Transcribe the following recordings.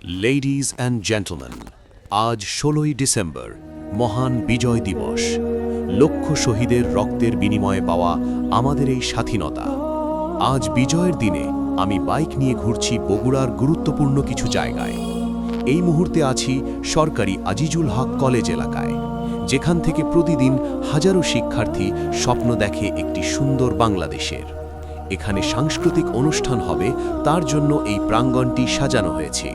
Ladies and gentlemen, আজ 16ই December মহান বিজয় দিবস। লক্ষ শহীদের রক্তের বিনিময়ে পাওয়া আমাদের এই স্বাধীনতা। আজ বিজয়ের দিনে আমি বাইক নিয়ে ঘুরছি বগুড়ার গুরুত্বপূর্ণ কিছু জায়গায়। এই মুহূর্তে আছি সরকারি আজিজুল হক কলেজ এলাকায়, যেখান থেকে প্রতিদিন হাজারো শিক্ষার্থী স্বপ্ন দেখে একটি সুন্দর বাংলাদেশের। এখানে সাংস্কৃতিক অনুষ্ঠান হবে, তার জন্য এই প্রাঙ্গণটি সাজানো হয়েছে।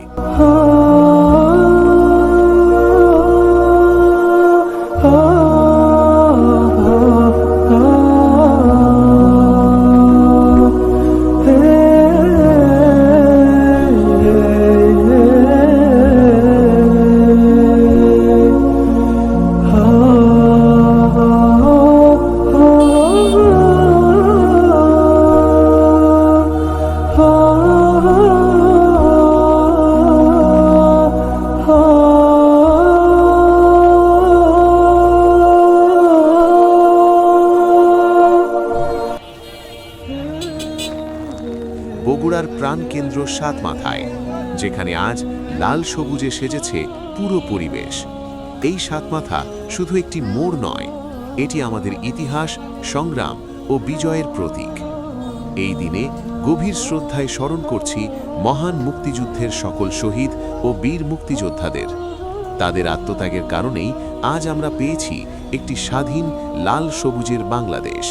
বগুড়ার প্রাণকেন্দ্র সাতমাথায়, যেখানে আজ লাল সবুজে সেজেছে পুরো পরিবেশ। এই সাতমাথা শুধু একটি মোড় নয়, এটি আমাদের ইতিহাস, সংগ্রাম ও বিজয়ের প্রতীক। এই দিনে গভীর শ্রদ্ধায় স্মরণ করছি মহান মুক্তিযুদ্ধের সকল শহীদ ও বীর মুক্তিযোদ্ধাদের। তাদের আত্মত্যাগের কারণেই আজ আমরা পেয়েছি একটি স্বাধীন লাল সবুজের বাংলাদেশ।